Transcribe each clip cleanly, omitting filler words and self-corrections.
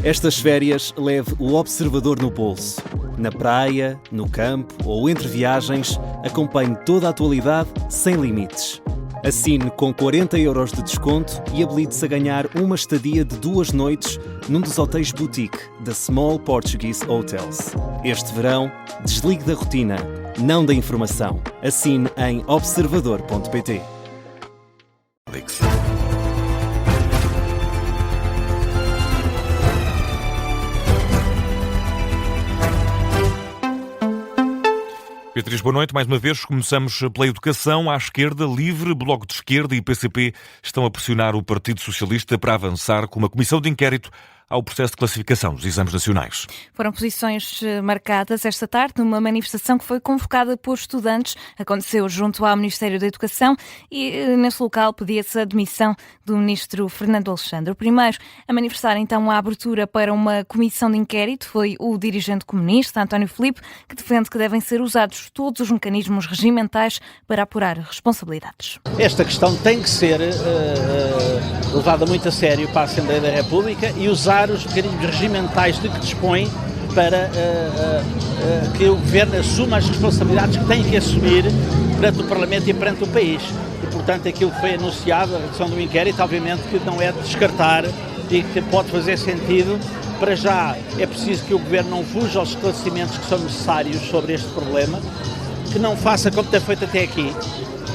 Estas férias leve o Observador no bolso. Na praia, no campo ou entre viagens, acompanhe toda a atualidade sem limites. Assine com 40€ de desconto e habilite-se a ganhar uma estadia de 2 noites num dos hotéis boutique da Small Portuguese Hotels. Este verão, desligue da rotina, não da informação. Assine em observador.pt. Beatriz, boa noite. Mais uma vez começamos pela educação. À esquerda, Livre, Bloco de Esquerda e PCP estão a pressionar o Partido Socialista para avançar com uma comissão de inquérito ao processo de classificação dos exames nacionais. Foram posições marcadas esta tarde numa manifestação que foi convocada por estudantes. Aconteceu junto ao Ministério da Educação e nesse local pedia-se a demissão do ministro Fernando Alexandre. O primeiro a manifestar então a abertura para uma comissão de inquérito foi o dirigente comunista, António Filipe, que defende que devem ser usados todos os mecanismos regimentais para apurar responsabilidades. Esta questão tem que ser levada muito a sério para a Assembleia da República e usar os mecanismos regimentais de que dispõe para que o Governo assuma as responsabilidades que tem que assumir perante o Parlamento e perante o país. E, portanto, aquilo que foi anunciado, a redução do inquérito, obviamente que não é de descartar e que pode fazer sentido. Para já é preciso que o Governo não fuja aos esclarecimentos que são necessários sobre este problema, que não faça como tem feito até aqui,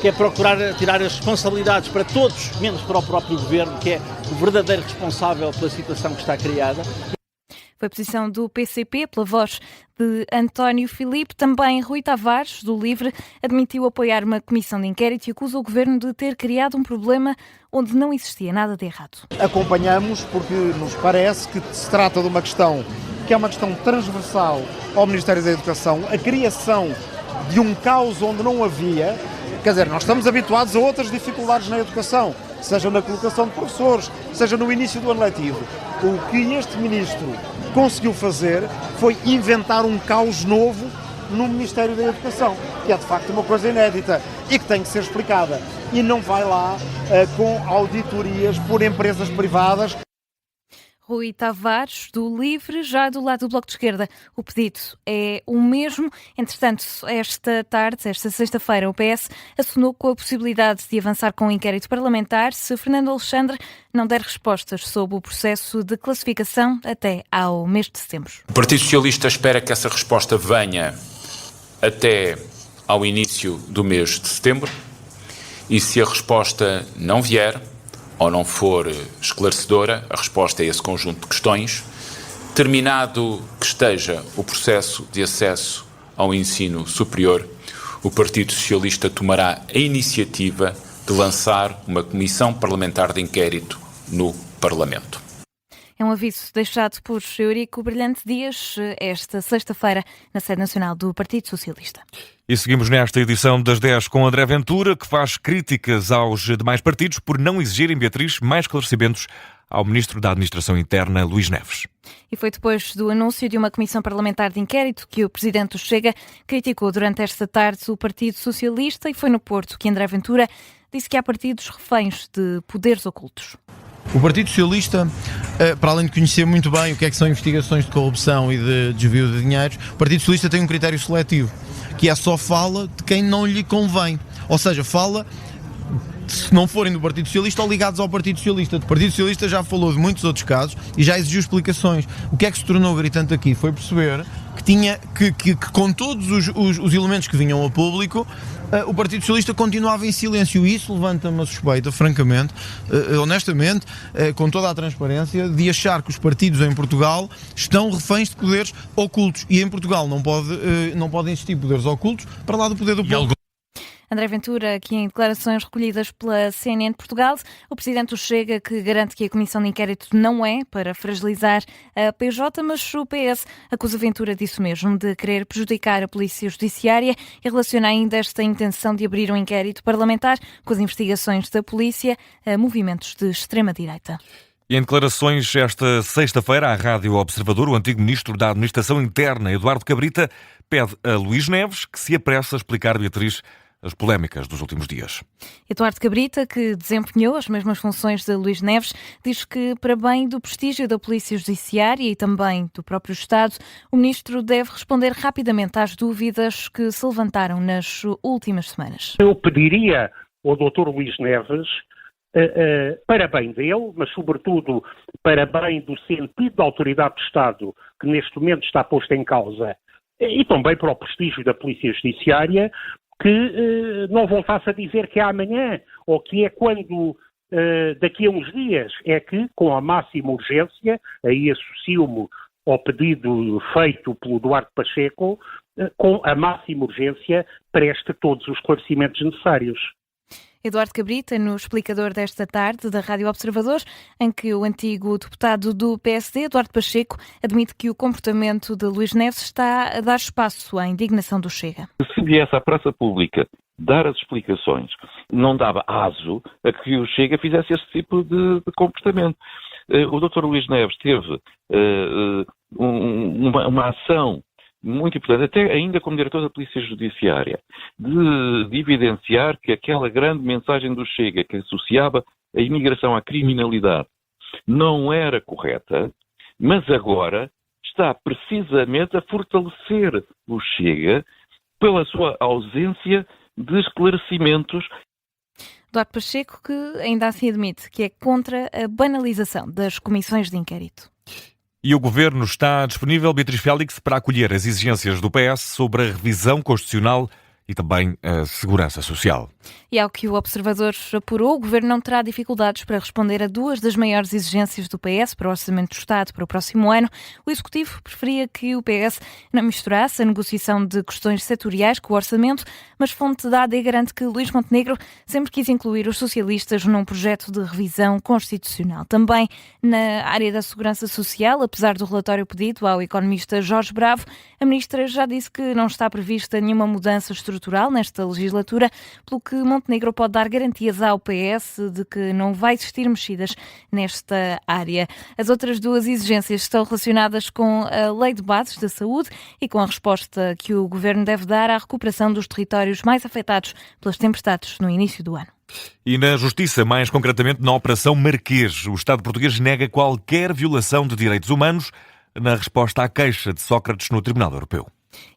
que é procurar tirar as responsabilidades para todos, menos para o próprio Governo, que é o verdadeiro responsável pela situação que está criada. Foi a posição do PCP, pela voz de António Filipe. Também Rui Tavares, do Livre, admitiu apoiar uma comissão de inquérito e acusa o Governo de ter criado um problema onde não existia nada de errado. Acompanhamos porque nos parece que se trata de uma questão que é uma questão transversal ao Ministério da Educação, a criação de um caos onde não havia. Quer dizer, nós estamos habituados a outras dificuldades na educação, seja na colocação de professores, seja no início do ano letivo. O que este ministro conseguiu fazer foi inventar um caos novo no Ministério da Educação, que é de facto uma coisa inédita e que tem que ser explicada. E não vai lá com auditorias por empresas privadas. Rui Tavares, do Livre. Já do lado do Bloco de Esquerda, o pedido é o mesmo. Entretanto, esta sexta-feira, o PS assinou com a possibilidade de avançar com um inquérito parlamentar se Fernando Alexandre não der respostas sobre o processo de classificação até ao mês de setembro. O Partido Socialista espera que essa resposta venha até ao início do mês de setembro e, se a resposta não vier ou não for esclarecedora, a resposta a esse conjunto de questões, terminado que esteja o processo de acesso ao ensino superior, o Partido Socialista tomará a iniciativa de lançar uma comissão parlamentar de inquérito no Parlamento. É um aviso deixado por Eurico Brilhante Dias esta sexta-feira na sede nacional do Partido Socialista. E seguimos nesta edição das 10 com André Ventura, que faz críticas aos demais partidos por não exigirem, Beatriz, mais esclarecimentos ao Ministro da Administração Interna, Luís Neves. E foi depois do anúncio de uma comissão parlamentar de inquérito que o Presidente do Chega criticou durante esta tarde o Partido Socialista, e foi no Porto que André Ventura disse que há partidos reféns de poderes ocultos. O Partido Socialista, para além de conhecer muito bem o que são investigações de corrupção e de desvio de dinheiros, o Partido Socialista tem um critério seletivo, que é só fala de quem não lhe convém. Ou seja, fala, se não forem do Partido Socialista ou ligados ao Partido Socialista. O Partido Socialista já falou de muitos outros casos e já exigiu explicações. O que é que se tornou gritante aqui foi perceber que com todos os elementos que vinham ao público, o Partido Socialista continuava em silêncio. E isso levanta-me a suspeita, francamente, honestamente, com toda a transparência, de achar que os partidos em Portugal estão reféns de poderes ocultos. E em Portugal não podem existir poderes ocultos para lá do poder do povo. André Ventura, aqui em declarações recolhidas pela CNN de Portugal, o Presidente do Chega, que garante que a comissão de inquérito não é para fragilizar a PJ, mas o PS acusa Ventura disso mesmo, de querer prejudicar a Polícia Judiciária, e relaciona ainda esta intenção de abrir um inquérito parlamentar com as investigações da Polícia a movimentos de extrema-direita. E em declarações esta sexta-feira à Rádio Observador, o antigo Ministro da Administração Interna, Eduardo Cabrita, pede a Luís Neves que se apresse a explicar, Beatriz, as polémicas dos últimos dias. Eduardo Cabrita, que desempenhou as mesmas funções de Luís Neves, diz que, para bem do prestígio da Polícia Judiciária e também do próprio Estado, o Ministro deve responder rapidamente às dúvidas que se levantaram nas últimas semanas. Eu pediria ao Dr. Luís Neves, para bem dele, mas sobretudo para bem do sentido da autoridade de Estado que neste momento está posto em causa, e também para o prestígio da Polícia Judiciária, que não voltasse a dizer que é amanhã, ou que é quando, daqui a uns dias, é que, com a máxima urgência, aí associo-me ao pedido feito pelo Duarte Pacheco, com a máxima urgência, preste todos os esclarecimentos necessários. Eduardo Cabrita, no explicador desta tarde da Rádio Observador, em que o antigo deputado do PSD, Eduardo Pacheco, admite que o comportamento de Luís Neves está a dar espaço à indignação do Chega. Se viesse à praça pública dar as explicações, não dava aso a que o Chega fizesse esse tipo de comportamento. O Dr. Luís Neves teve uma ação muito importante, até ainda como diretor da Polícia Judiciária, de evidenciar que aquela grande mensagem do Chega, que associava a imigração à criminalidade, não era correta, mas agora está precisamente a fortalecer o Chega pela sua ausência de esclarecimentos. Eduardo Pacheco, que ainda assim admite que é contra a banalização das comissões de inquérito. E o Governo está disponível, Beatriz Félix, para acolher as exigências do PS sobre a revisão constitucional e também a segurança social. E ao que o Observador apurou, o Governo não terá dificuldades para responder a duas das maiores exigências do PS para o Orçamento do Estado para o próximo ano. O Executivo preferia que o PS não misturasse a negociação de questões setoriais com o Orçamento, mas fonte da AD garante que Luís Montenegro sempre quis incluir os socialistas num projeto de revisão constitucional. Também na área da segurança social, apesar do relatório pedido ao economista Jorge Bravo, a Ministra já disse que não está prevista nenhuma mudança estrutural nesta legislatura, pelo que Montenegro pode dar garantias ao PS de que não vai existir mexidas nesta área. As outras duas exigências estão relacionadas com a Lei de Bases da Saúde e com a resposta que o Governo deve dar à recuperação dos territórios mais afetados pelas tempestades no início do ano. E na Justiça, mais concretamente na Operação Marquês, o Estado português nega qualquer violação de direitos humanos na resposta à queixa de Sócrates no Tribunal Europeu.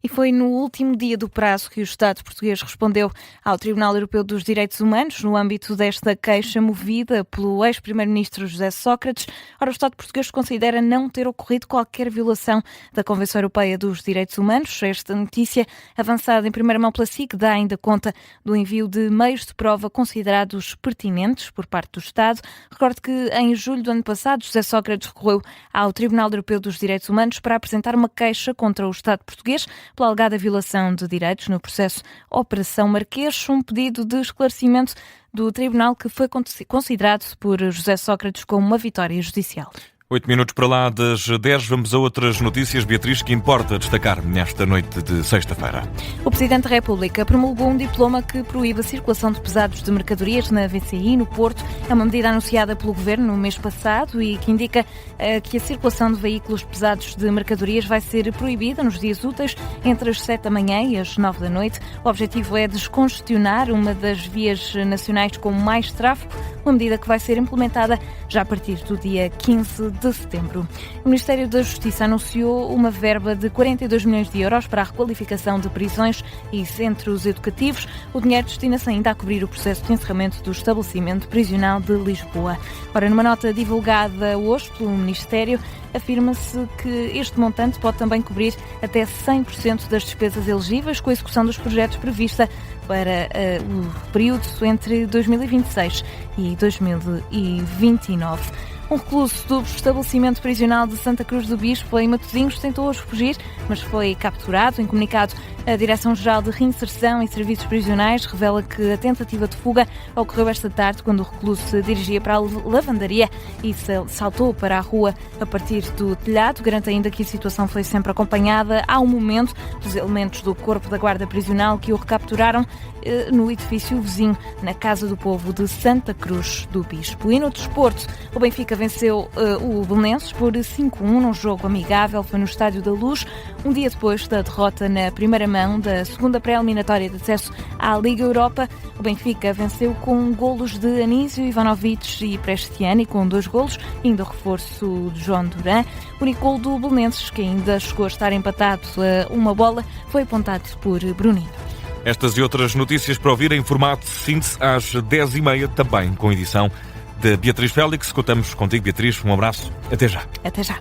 E foi no último dia do prazo que o Estado português respondeu ao Tribunal Europeu dos Direitos Humanos no âmbito desta queixa movida pelo ex-primeiro-ministro José Sócrates. Ora, o Estado português considera não ter ocorrido qualquer violação da Convenção Europeia dos Direitos Humanos. Esta notícia, avançada em primeira mão pela SIC, dá ainda conta do envio de meios de prova considerados pertinentes por parte do Estado. Recordo que em julho do ano passado, José Sócrates recorreu ao Tribunal Europeu dos Direitos Humanos para apresentar uma queixa contra o Estado português pela alegada violação de direitos no processo Operação Marquês, um pedido de esclarecimento do tribunal que foi considerado por José Sócrates como uma vitória judicial. 8 minutos para lá das 10, vamos a outras notícias, Beatriz, que importa destacar nesta noite de sexta-feira. O Presidente da República promulgou um diploma que proíbe a circulação de pesados de mercadorias na VCI, no Porto. É uma medida anunciada pelo Governo no mês passado e que indica que a circulação de veículos pesados de mercadorias vai ser proibida nos dias úteis entre as 7 da manhã e as 9 da noite. O objetivo é descongestionar uma das vias nacionais com mais tráfego, uma medida que vai ser implementada já a partir do dia 15 de setembro. O Ministério da Justiça anunciou uma verba de 42 milhões de euros para a requalificação de prisões e centros educativos. O dinheiro destina-se ainda a cobrir o processo de encerramento do estabelecimento prisional de Lisboa. Ora, numa nota divulgada hoje pelo Ministério, afirma-se que este montante pode também cobrir até 100% das despesas elegíveis com a execução dos projetos prevista para o período entre 2026 e 2029. Um recluso do estabelecimento prisional de Santa Cruz do Bispo, em Matosinhos, tentou hoje fugir, mas foi capturado. Em comunicado, a Direção-Geral de Reinserção e Serviços Prisionais revela que a tentativa de fuga ocorreu esta tarde, quando o recluso se dirigia para a lavandaria e saltou para a rua a partir do telhado. Garante ainda que a situação foi sempre acompanhada ao momento dos elementos do Corpo da Guarda Prisional que o recapturaram no edifício vizinho, na Casa do Povo de Santa Cruz do Bispo. E no desporto, o Benfica venceu o Belenenses por 5-1 num jogo amigável. Foi no Estádio da Luz, um dia depois da derrota na primeira contramão da segunda pré-eliminatória de acesso à Liga Europa. O Benfica venceu com golos de Anísio, Ivanovic e Prestiani, com 2 golos, ainda o reforço de João Duran. O único gol do Belenenses, que ainda chegou a estar empatado a 1 bola, foi apontado por Bruninho. Estas e outras notícias para ouvir em formato de síntese às 10h30, também com edição de Beatriz Félix. Contamos contigo, Beatriz. Um abraço. Até já. Até já.